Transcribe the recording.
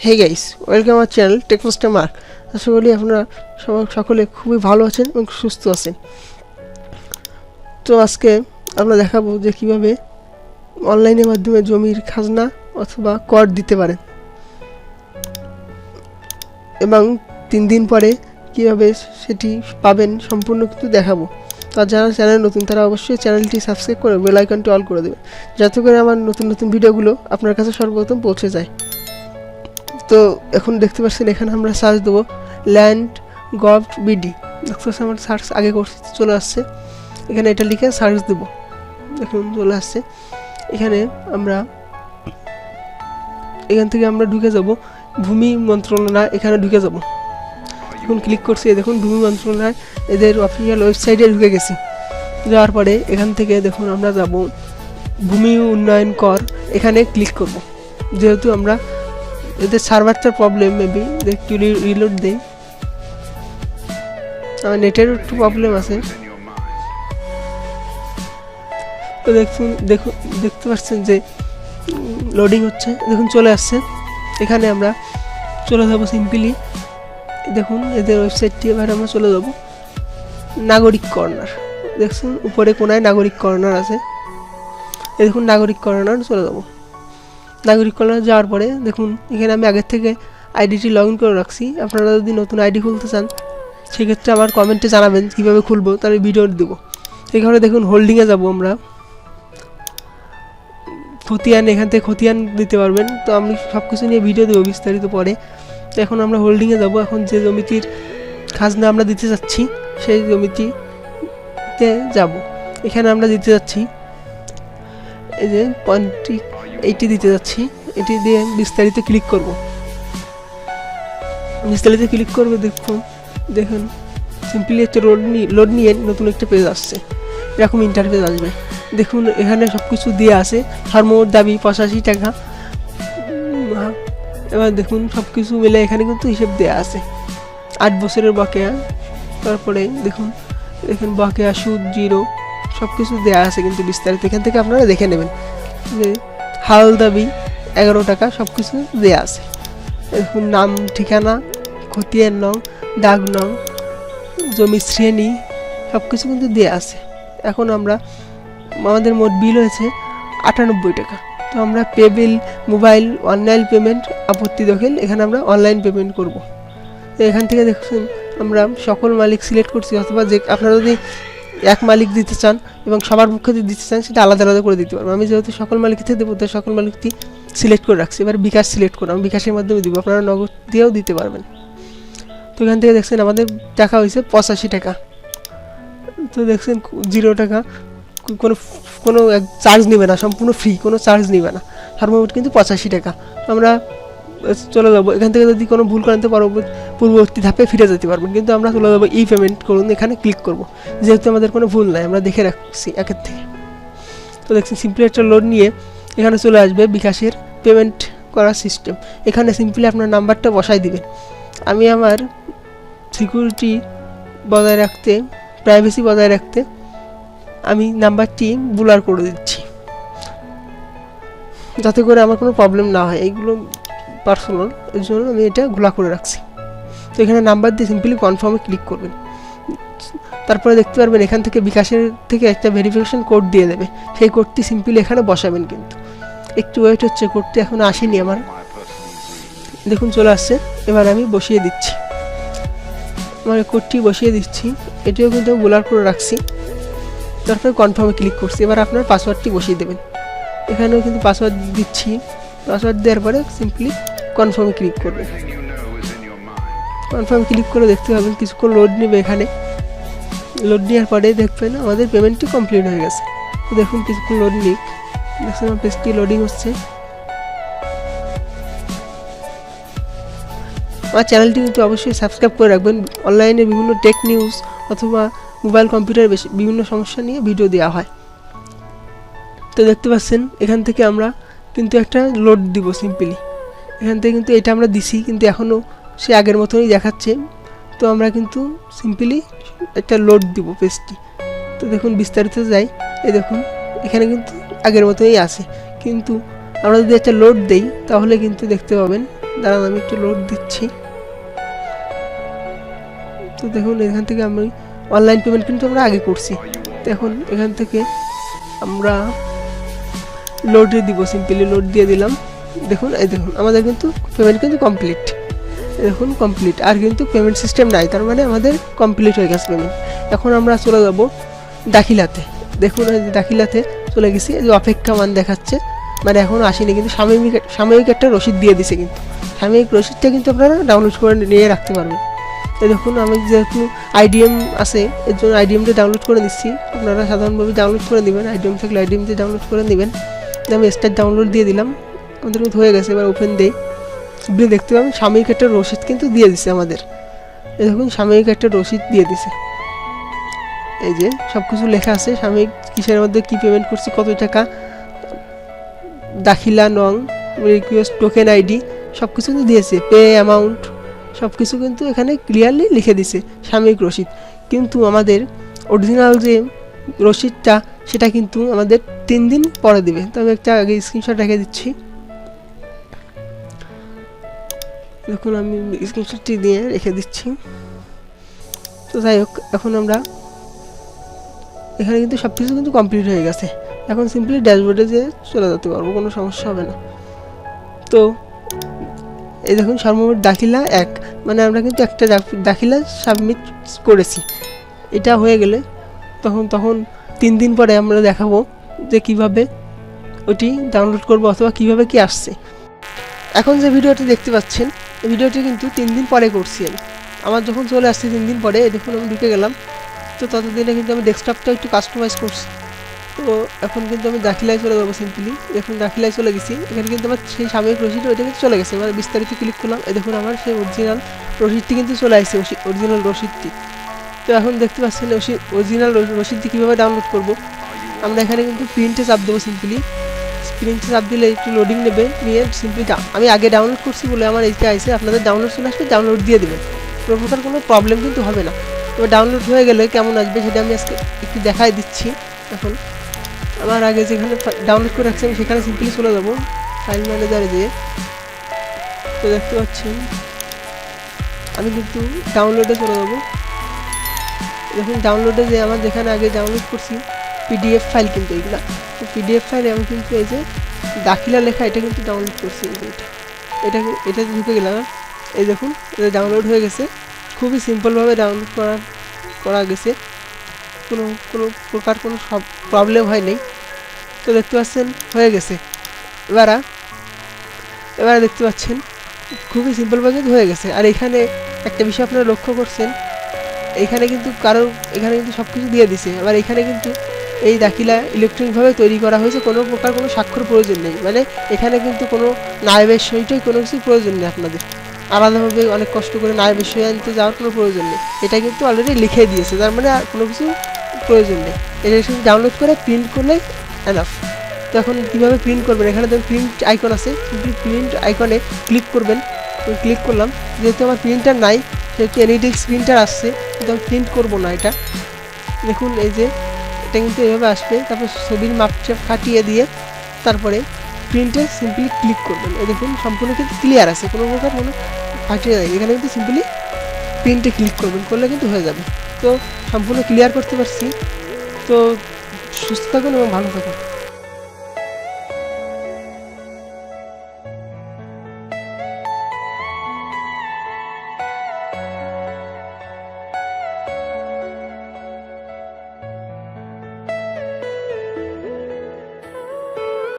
Hey guys, welcome আমার channel টেকনোস্টার mark. আশা করি আপনারা সকলে খুবই ভালো আছেন এবং সুস্থ আছেন। তো আজকে আমরা দেখাবো যে কীভাবে অনলাইনের মাধ্যমে জমির খাজনা অথবা কর দিতে পারেন এবং 3 দিন পরে কীভাবে সেটি পাবেন সম্পূর্ণ কিছু দেখাবো। আর যারা চ্যানেল নতুন তারা অবশ্যই চ্যানেলটি সাবস্ক্রাইব করে বেল আইকনটি অল করে দেবেন, যাতে করে আমার নতুন নতুন ভিডিওগুলো আপনার কাছে সর্বপ্রথম পৌঁছে যায়। তো এখন দেখতে পাচ্ছেন এখানে আমরা সার্চ দেবো ল্যান্ড গভ বিডি। দেখতে পাচ্ছেন আমার সার্চ আগে করতে চলে আসছে, এখানে এটা লিখে সার্চ দেবো, এখন চলে আসছে। এখানে আমরা এখান থেকে আমরা ঢুকে যাব ভূমি মন্ত্রণালয়, এখানে ঢুকে যাব। এখন ক্লিক করছি, দেখুন ভূমি মন্ত্রণালয় এদের অফিসিয়াল ওয়েবসাইটে ঢুকে গেছি। যাওয়ার পরে এখান থেকে দেখুন আমরা যাব ভূমি উন্নয়ন কর, এখানে ক্লিক করব। যেহেতু আমরা এদের সার্ভারটার প্রবলেম, মেবি একটু রিলোড দেই, আমার নেটেরও একটু প্রবলেম আছে। তো দেখতে পাচ্ছেন যে লোডিং হচ্ছে, দেখুন চলে আসছে। এখানে আমরা চলে যাব সিম্পলি, দেখুন এদের ওয়েবসাইটটি। এবার আমরা চলে যাব নাগরিক কর্নার, দেখছেন উপরে কোনায় নাগরিক কর্নার আছে, দেখুন নাগরিক কর্নার চলে যাব। নাগরিক কর্নার যাওয়ার পরে দেখুন এখানে আমি আগের থেকে আইডিটি লগ ইন করে রাখছি। আপনারা যদি নতুন আইডি খুলতে চান সেক্ষেত্রে আমার কমেন্টে জানাবেন কীভাবে খুলবো, তার ভিডিও দেবো। এখানে দেখুন হোল্ডিংয়ে যাব আমরা, খতিয়ান, এখান থেকে খতিয়ান দিতে পারবেন। তো আমি সব কিছু নিয়ে ভিডিও দেবো বিস্তারিত পরে। তো এখন আমরা হোল্ডিংয়ে যাব। এখন যে জমিটির খাজনা আমরা দিতে যাচ্ছি সেই জমিটিতে যাব। এখানে আমরা দিতে যাচ্ছি এই যে 80 দিতে যাচ্ছি, এটি দিয়ে বিস্তারিত ক্লিক করব। বিস্তারিত ক্লিক করবে, দেখুন সিম্পলি একটা লোড নিয়ে নতুন একটা পেজ আসছে, এরকম ইন্টারফেস আসবে। দেখুন এখানে সব কিছু দিয়ে আছে, সর্বমোট দাবি 85 টাকা। এবার দেখুন সব কিছু মিলে এখানে কিন্তু হিসেব দেওয়া আছে, 8 বছরের বকেয়া। তারপরে দেখুন বকেয়া, সুদ, জিরো, সব কিছু দেওয়া আছে কিন্তু বিস্তারিত এখান থেকে আপনারা দেখে নেবেন। যে হাল দাবি 11 টাকা, সব কিছু দেওয়া আছে। দেখুন নাম, ঠিকানা, খতিয়ান নং, দাগ নং, জমি শ্রেণী, সব কিছু কিন্তু দেওয়া আছে। এখন আমাদের মোট বিল হয়েছে 98 টাকা। তো আমরা পে বিল, মোবাইল, অনলাইন পেমেন্ট, আপত্তি দখল, এখানে আমরা অনলাইন পেমেন্ট করব। তো এখান থেকে দেখুন আমরা সকল মালিক সিলেক্ট করছি, অথবা যে আপনারা যদি এক মালিক দিতে চান এবং সবার পক্ষে যদি দিতে চান সেটা আলাদা আলাদা করে দিতে পারবো। আমি যেহেতু সকল মালিককে দেবো তাই সকল মালিকটি সিলেক্ট করে রাখছি। এবার বিকাশ সিলেক্ট করো, আমি বিকাশের মাধ্যমে দিব, আপনারা নগদ দিয়েও দিতে পারবেন। তো এখান থেকে দেখছেন আমাদের টাকা হয়েছে 85 টাকা। তো দেখছেন 0 টাকা, কোনো চার্জ নেবে না, সম্পূর্ণ ফ্রি, কোনো চার্জ নেবে না, সর্বমোট কিন্তু 85 টাকা। আমরা চলে যাবো। এখান থেকে যদি কোনো ভুল করেন তো পূর্ববর্তী ধাপে ফিরে যেতে পারবেন, কিন্তু আমরা চলে যাবো ই পেমেন্ট করুন, এখানে ক্লিক করব। যেহেতু আমাদের কোনো ভুল নাই, আমরা দেখে রাখছি আগের থেকে। তো দেখছেন সিম্পলি একটা লোড নিয়ে এখানে চলে আসবে বিকাশের পেমেন্ট করার সিস্টেম। এখানে সিম্পলি আপনার নাম্বারটা বসাই দিবেন। আমি আমার সিকিউরিটি বজায় রাখতে, প্রাইভেসি বজায় রাখতে আমি নাম্বারটি ব্লার করে দিচ্ছি, যাতে করে আমার কোনো প্রবলেম না হয়। এইগুলো পার্সোনাল, এর জন্য আমি এটা ঘোলা করে রাখছি। তো এখানে নাম্বার দিয়ে সিম্পলি কনফার্মে ক্লিক করবেন। তারপরে দেখতে পারবেন এখান থেকে বিকাশের থেকে একটা ভেরিফিকেশন কোড দিয়ে দেবে, সেই কোডটি সিম্পলি এখানে বসাবেন। কিন্তু একটু ওয়েট হচ্ছে, কোডটি এখন আসেনি আমার, দেখুন চলে আসছে। এবার আমি বসিয়ে দিচ্ছি, আমার কোডটি বসিয়ে দিচ্ছি, এটিও কিন্তু ব্লার করে রাখছি। তারপরে কনফার্মে ক্লিক করছি। এবার আপনার পাসওয়ার্ডটি বসিয়ে দেবেন। এখানেও কিন্তু পাসওয়ার্ড দিচ্ছি, পাসওয়ার্ড দেওয়ার পরে সিম্পলি কনফার্মে ক্লিক করবেন। কনফার্ম ক্লিক করে দেখতে পাবেন কিছুক্ষণ লোড নেবে। এখানে লোড নেওয়ার পরে দেখবেন আমাদের পেমেন্টটি কমপ্লিট হয়ে গেছে। তো দেখুন কিছুক্ষণ লোড নিক, দেখছেন আমার পেজটি লোডিং হচ্ছে। আমার চ্যানেলটি কিন্তু অবশ্যই সাবস্ক্রাইব করে রাখবেন। অনলাইনে বিভিন্ন টেক নিউজ অথবা মোবাইল কম্পিউটার বিভিন্ন সমস্যা নিয়ে ভিডিও দেওয়া হয়। তো দেখতে পাচ্ছেন এখান থেকে আমরা কিন্তু একটা লোড দিব সিম্পলি। এখান থেকে কিন্তু এটা আমরা দিছি, কিন্তু এখনও সে আগের মতনই দেখাচ্ছে। তো আমরা কিন্তু সিম্পলি একটা লোড দিব পেজটি। তো দেখুন বিস্তারিত যাই, এই দেখুন এখানে কিন্তু আগের মতনই আছে, কিন্তু আমরা যদি একটা লোড দেই তাহলে কিন্তু দেখতে পাবেন দাঁড়ান আমি একটু লোড দিচ্ছি। তো দেখুন এখান থেকে আমি অনলাইন পেমেন্ট কিন্তু আমরা আগে করছি। তো এখন এখান থেকে আমরা লোডে দিব, সিম্পলি লোড দিয়ে দিলাম। দেখুন এই দেখুন আমাদের কিন্তু পেমেন্ট কিন্তু কমপ্লিট, দেখুন কমপ্লিট। আর কিন্তু পেমেন্ট সিস্টেম নাই, তার মানে আমাদের কমপ্লিট হয়ে গেছে পেমেন্ট। এখন আমরা চলে যাব দাখিলাতে। দেখুন দাখিলাতে চলে গেছি, এই যে অপেক্ষা মান দেখাচ্ছে, মানে এখনও আসেনি, কিন্তু সাময়িক একটা রসিদ দিয়ে দিছে। কিন্তু সাময়িক রসিদটা কিন্তু আপনারা ডাউনলোড করে নিয়ে রাখতে পারবেন। তো দেখুন আমি যেহেতু আইডিএম আছে এর জন্য আইডিএমটা ডাউনলোড করে নিচ্ছি। আপনারা সাধারণভাবে ডাউনলোড করে নেবেন, আইডিএম থাকলে আইডিএমতে ডাউনলোড করে নেবেন। আমি স্টার্ট ডাউনলোড দিয়ে দিলাম, আমাদের কিন্তু হয়ে গেছে। এবার ওপেন দেই, দেখতে পাবেন সাময়িক একটা রসিদ কিন্তু দিয়ে দিছে আমাদের। এই দেখুন সাময়িক একটা রসিদ দিয়ে দিছে, এই যে সব কিছু লেখা আছে সাময়িক কিসের মধ্যে কি পেমেন্ট করছি, কত টাকা, দাখিলা নং, রিকোয়েস্ট টোকেন আইডি সব কিছু কিন্তু দিয়েছে, পে অ্যামাউন্ট সব কিছু কিন্তু এখানে ক্লিয়ারলি লিখে দিছে সাময়িক রসিদ। কিন্তু আমাদের অরিজিনাল যে রসিদটা সেটা কিন্তু আমাদের 3 দিন পরে দিবে। তো আমি একটা আগে স্ক্রিনশট রেখে দিচ্ছি। দেখুন আমি স্ক্রিনশটটি দিয়ে রেখে দিচ্ছি। তো যাই হোক, এখন আমরা এখানে কিন্তু সব কিছু কিন্তু কমপ্লিট হয়ে গেছে। এখন সিম্পলি ড্যাশবোর্ডে যেয়ে চলে যেতে পারবো, কোনো সমস্যা হবে না। তো এই দেখুন সর্বমোট দাখিলা 1, মানে আমরা কিন্তু একটা দাখিলা সাবমিট করেছি। এটা হয়ে গেলে তখন 3 দিন পরে আমরা দেখাবো যে কিভাবে ওটি ডাউনলোড করবো অথবা কিভাবে কি আসছে। এখন যে ভিডিওটি দেখতে পাচ্ছেন এই ভিডিওটি কিন্তু 3 দিন পরে করছি আমি। আমার যখন চলে আসছে 3 দিন পরে, দেখুন আমি ঢুকে গেলাম। তো ততদিনে কিন্তু আমি ডেস্কটপটা একটু কাস্টমাইজ করছি। তো এখন কিন্তু আমি দাখিলায় চলে যাবো সিম্পলি। দেখুন দাখিলায় চলে গেছি, এখানে কিন্তু আমার সেই সাময়িক রসিদ ওইটা কিন্তু চলে গেছে। এবার বিস্তারিত ক্লিক করলাম, এই দেখুন আমার সেই অরিজিনাল রসিদটি কিন্তু চলে আসছে, অরিজিনাল রসিদটি। তো এখন দেখতে পাচ্ছেন অরিজিনাল রসিদটি কীভাবে ডাউনলোড করব। আমরা এখানে কিন্তু প্রিন্টে চাপ দেবো সিম্পলি। প্রিন্টে চাপ দিলে একটু লোডিং নেবে, নিয়ে সিম্পলি আমি আগে ডাউনলোড করছি বলে আমার এইটা আইসে, আপনাদের ডাউনলোড চলে আসবে, ডাউনলোড দিয়ে দেবেন, কোনো প্রকার কোনো প্রবলেম কিন্তু হবে না। এবার ডাউনলোড হয়ে গেলে কেমন আসবে সেটা আমি আজকে একটু দেখাই দিচ্ছি। এখন আমার আগে যেখানে ডাউনলোড করে রাখছি আমি সেখানে সিম্পলি চলে যাবো ফাইল ম্যানেজারে যেয়ে। তো দেখতে পাচ্ছেন আমি কিন্তু ডাউনলোডে চলে যাবো। দেখুন ডাউনলোডে যে আমার যেখানে আগে ডাউনলোড করছি পিডিএফ ফাইল, কিন্তু এইগুলা পিডিএফ ফাইলে আমি কিন্তু এই যে দাখিলা লেখা এটা কিন্তু ডাউনলোড করছি। এই যে এটা ঢুকে গেলাম, এই দেখুন এটা ডাউনলোড হয়ে গেছে। খুবই সিম্পলভাবে ডাউনলোড করা গেছে, কোনো প্রকার কোনো সব প্রবলেম হয় নাই। তো দেখতে পাচ্ছেন হয়ে গেছে। এবারে দেখতে পাচ্ছেন খুবই সিম্পলভাবে কিন্তু হয়ে গেছে। আর এখানে একটা বিষয় আপনারা লক্ষ্য করছেন, এখানে কিন্তু এখানে কিন্তু সব কিছু দিয়ে দিছে। আবার এখানে কিন্তু এই দাখিলা ইলেকট্রনিকভাবে তৈরি করা হয়েছে, কোনো প্রকার কোনো স্বাক্ষর প্রয়োজন নেই, মানে এখানে কিন্তু কোনো নায়েবের সইটাই কোনো কিছু প্রয়োজন নেই। আপনাদের আলাদাভাবে অনেক কষ্ট করে নায়েবের সই আনতে যাওয়ার কোনো প্রয়োজন নেই, এটা কিন্তু অলরেডি লিখে দিয়েছে, তার মানে আর কোনো কিছু প্রয়োজন নেই। এটা শুধু ডাউনলোড করে প্রিন্ট করলে এনাফ। তো এখন কীভাবে প্রিন্ট করবেন, এখানে দেখুন প্রিন্ট আইকন আছে, সিম্পলি প্রিন্ট আইকনে ক্লিক করবেন। তো ক্লিক করলাম, যেহেতু আমার প্রিন্টার নাই সেহেতু এনইডিএক্স প্রিন্টার আসছে, কিন্তু আমি প্রিন্ট করবো না এটা। দেখুন এই যে এটা কিন্তু এইভাবে আসবে, তারপর ছবির মাপটা কাটিয়ে দিয়ে তারপরে প্রিন্টে সিম্পলি ক্লিক করবেন। এই দেখুন সম্পূর্ণ কিন্তু ক্লিয়ার আছে, কোনো প্রকার কোনো ফাটিয়ে যায়। এখানে কিন্তু সিম্পলি প্রিন্টে ক্লিক করবেন, করলে কিন্তু হয়ে যাবে। তো সম্পূর্ণ ক্লিয়ার করতে পারছি। তো সুস্থ থাকুন এবং ভালো থাকুন।